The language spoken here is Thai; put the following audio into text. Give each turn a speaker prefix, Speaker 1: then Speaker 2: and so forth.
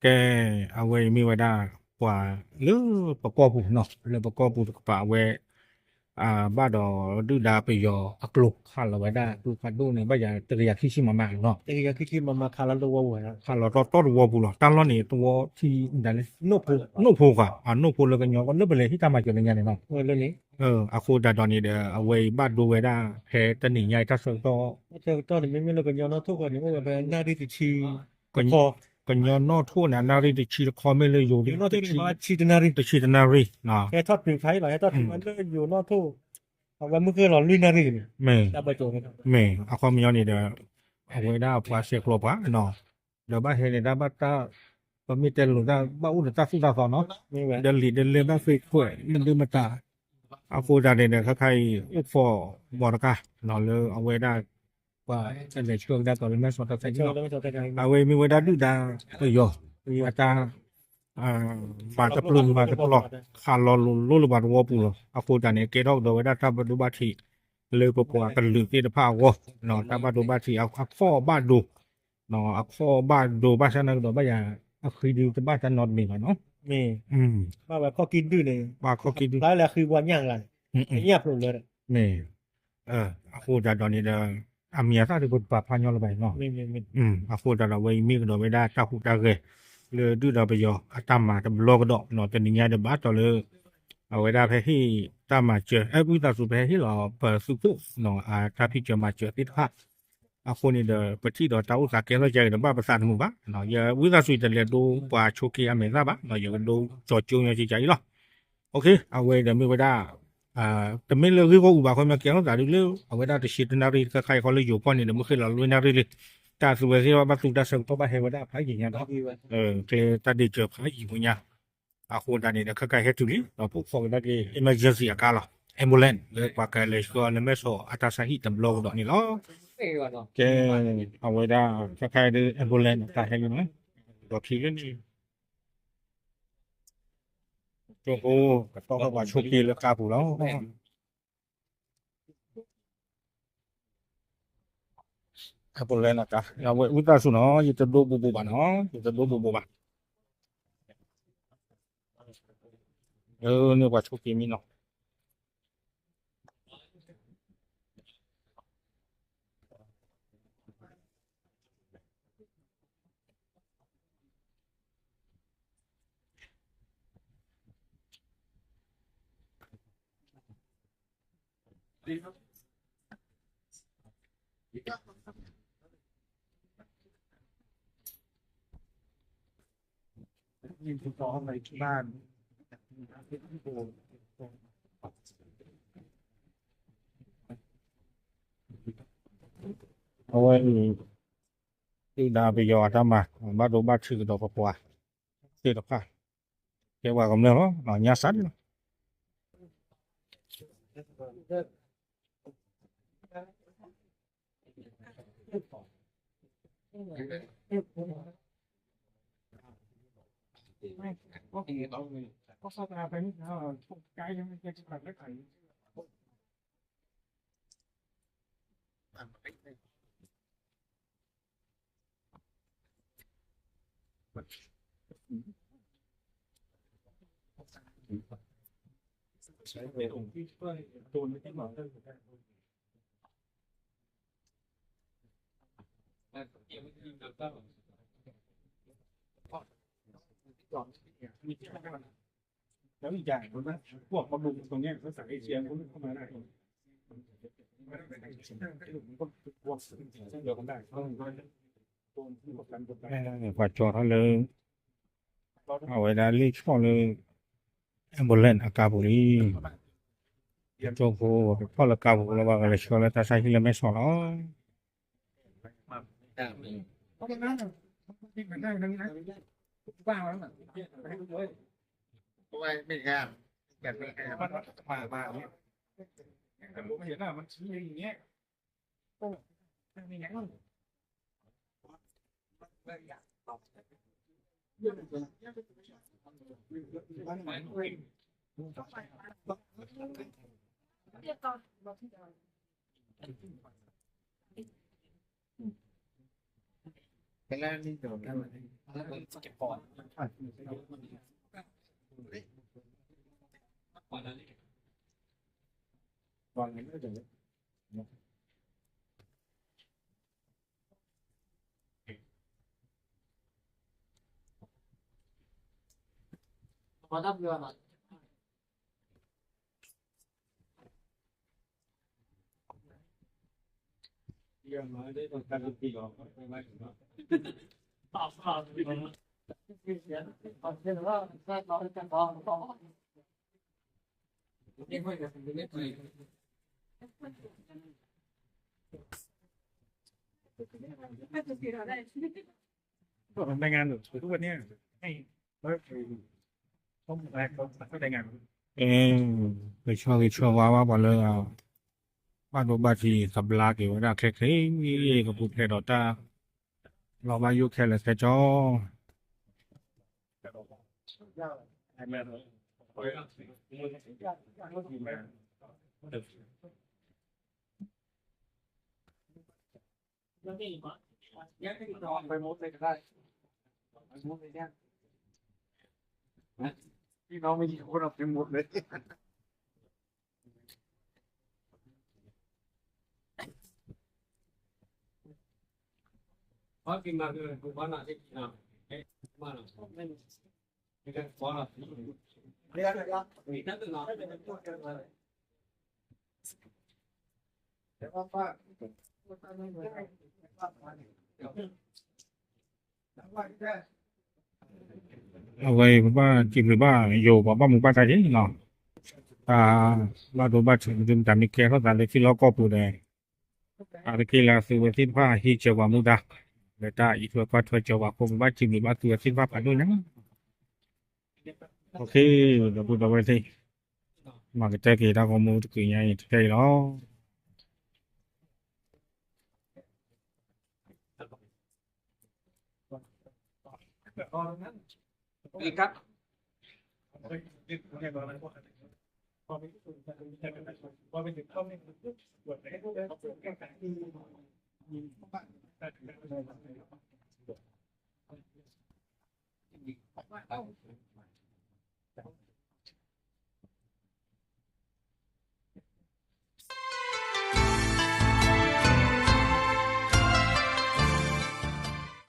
Speaker 1: แกเอาไว้มีไว้ได้กว่าหรือประกอบผู้เนาะหรือประกอบผู้ป่าไว้บ้านดอดื้อดาไปยออักลุกขันเราไว้ได้ดูขันดูเนี่ยบ้านอย่าตรียาขี้ชิมาเนาะ
Speaker 2: แต่ก็คิดมาคาราโลวะนะ
Speaker 1: ขันเราต้นวัวบุหรอตั้งล้อนี่ตัวที่นั่นเลย
Speaker 2: โนพู
Speaker 1: นู่นพูกนู่นพูแล้วก็ยอก็นึกไปเลยที่ตามมาจนในงานเนาะ
Speaker 2: เรื่องนี้
Speaker 1: อาคูดาดอนนี่เดอเอาไว้บ้านดูไว้ได้แพ้ตะหนีใหญ่ทัศน์ก็
Speaker 2: เจ้าตอนนี้ไม่เราก็ยอมนะทุกคนนี่ว่าเป็นหน้าที่ติดชี
Speaker 1: ก็
Speaker 2: พอ
Speaker 1: ก็ยอนอทั่วเนี่ยนารีติชีคอไม่เลยอยู่
Speaker 2: อยู่นอก
Speaker 1: ติชี
Speaker 2: ที่มาชีตนารี
Speaker 1: ติชีตนารีเนาะ
Speaker 2: แค่ทอดผิวไทยหรอแค่ทอดผิวมันเลยอยู่นอกทุกเอาไว้เมื่อคืนหลอนลุยนารีนี่
Speaker 1: ไม่
Speaker 2: จะไปโจกัน
Speaker 1: ไม่เอาความยาวนี่เดี๋ยวเอาไว้ได้พาเสกลบอ่ะเนาะเดี๋ยวบ้านเฮเนี่ยได้บ้านตาก็มีแต่หลุดได้บ้านอุ่นตาสุดาสอนเนาะ
Speaker 2: ไม่ไหว
Speaker 1: เดินหลีเดินเรียนบ้านฟิกข่วยมันดื้อมาตาเอาฟูดาเนี่ยใครอุฟอบอร์กะเนาะเลยเอาไว้ได้ว่าจะได้ช่วงได้ตอนนี้แม่สอนตัดสิน
Speaker 2: เชื่อ
Speaker 1: เนาะ
Speaker 2: แล้วไม่ชอบแต่ไง
Speaker 1: เอาไว้มีไว้ได้ดื้อดาเออโยอาจารย์อ่าบาดตะปลุงบาดตะปลอกขาลอลุบาดวัวปูเอาฟูดาเนี่ยเกดอกโดยได้ทับดูบาที เลยปปัวกันลือที่ผ้าวะเนาะถ้าบ้านดูบ้านที่เอาข้อบ้านดูเนาะเอาข้อบ้านดูบ้านฉันนั่นเนาะบ้านอย่างเอาคือดูจะบ้านฉันนอนมีก่อนเนาะ
Speaker 2: มี
Speaker 1: อืม
Speaker 2: มาแบบก็กินดื้อเลย
Speaker 1: บ้านเขากินดู
Speaker 2: ร้ายแล้วคือวันย่างไรเงียบลงเลย
Speaker 1: นี่เอาคูดาตอนนี้เด้ออาเมียซาที่บนป่าพันยอละไปเนาะ
Speaker 2: ไม่
Speaker 1: เอาคูดาเราไว้มีกันโดไม่ได้ถ้าคูดาเลยเลยดูเราไปยออาตามมาแต่โลกดอกเนาะแต่นี่ยเดี๋ยวบ้านต่อเลยเอาไว้ได้แพ้ที่ตามมาเจอวิตาสุแพ้ที่เราเปิดสุกุเนาะถ้าพี่จะมาเจอที่ท่า aku ni dah peti dah tahu sakit lo jadi dah besar mu ba no ya wila sui dah lihat do pa choki ame sa ba no ya do cocu nya ci jadi lo oke awe dah mi wada temen le ri ko ba ko ma kian da le awe da de shit na ri ka kai ko le yo pon ni de mu khil lo lu na ri le ta su we si ba tu da sang to ba he wada phai yin ya da ke ta de che phai yin mu nya aku da ni da ka kai he tu li no pu fo da ke emergency ka lo ambulance le pa ka le so le me so ata sa hi tam lo do ni lo แกเอาไว้ได้คล้ายๆด้วยแอมบูเลนตายให้อยู่นะตัวทีก็นี่โอ้โหก็ต้องว่าชุกีแล้วกาปูแล้วแอมบูเลนนะจ๊ะเอาไว้อุตส่าห์สุนออยู่จะดูบูบูบ้านเนาะอยู่จะดูบูบูบ้านเนี่ยว่าชุกีมีเนาะยิงต่อในบ้านเอาไว้ที่ดาไปยอทำมาบ้านดูบ้านชื่อดอกปัวชื่อดอกค่ะแกว่ากับเรื่องเนาะหน่อยยาสัตว์ có sao ta phải cái phải cái thầy sẽ về cùng với tôi với cái mở thân của cácแล้วอีกอย่างคนนั้นพวกบำรุงตรงนี้ภาษาเอเชียเขาเข้ามาได้ไม่ต้องไปไหนมันก็พวกเดียวกันได้ต้องตัวที่ประกันตัวได้กว่าจอเขาเลยเอาไว้ได้รีบช่องเลยแอมบูเลนอากาบุรีโจโกพ่อละกาบุระว่าอะไรช่วยแล้วแต่ใช้ที่เราไม่สอนหรอเพราะนั้นที่มันได้ทั้งนั้นบ้าแล้วน่ะ
Speaker 3: ไม่กล้าแบบไม่กล้า
Speaker 1: มาเนี่ยแต่ผมเห็นว่ามันชี้อย่างเงี้ยก็ไม่งั้น
Speaker 3: แต่แรกนี่โดนได้ไหม เก็บปอดวางเงินก็จะ
Speaker 4: พอดับเรือมา
Speaker 3: เรื่องมาได้ต้องการตีหรอกไม่ถึงว่า
Speaker 4: ตอบข่าวเสียงตอนเช้าว่าแค่ร้อยจะพอนี่ไม่ได้ไม่ได้
Speaker 2: ก็ผมรายงานอยู่ทุกวันเนี้ยให้ต้องแรกเขารายงาน
Speaker 1: เออไปช่วงว่าบอลเลยอ่ะบ้านบ้านที่สับลาเกี่ยวกับแค่มีกับผู้แค่ดอต้าเรามาอยู่แค่ละแค่จอ
Speaker 4: ยังไม่มายังไม่น
Speaker 3: นอนไปมุดเลยก็ได้มุดเลยเนี่ยพี่น้องไม่กี่คนเอาไปมุดเลย
Speaker 5: เพราะกินมาคือกูว่าน่าจะกินอ่ะเอ๊ะมาหน่อยไม่ได้ฟ้อนอ่ะ
Speaker 3: เรียกอะไรอ่ะ
Speaker 5: มีนั่นตึงอ่ะ
Speaker 3: แต่ว่าป้า
Speaker 1: เอาไว้ว่าจิมหรือว่าอยู่บ้านมึงบ้านใจที่เนาะบ้านตัวบ้านถึงจนจำนี่แกเขาแต่เลยที่ล้อก็ปูเลยอะไรกี่ลาซื้อไว้ที่ผ้าที่เจ้าว่ามุดาแล้วได้อีกตัวก็ช่วยเจ้าว่าคงบ้านจิมหรือบ้านตัวที่ว่าผ่านด้วยนะโอเคเราพูดเอาไว้ที่มาก็ใจกี่ดาวของมูตะกี้ไงใจเนาะ
Speaker 5: อีกครับ
Speaker 2: พอไปถึงเข้าไม่ถึงบทไหนเขาเป็นแก้ไขที่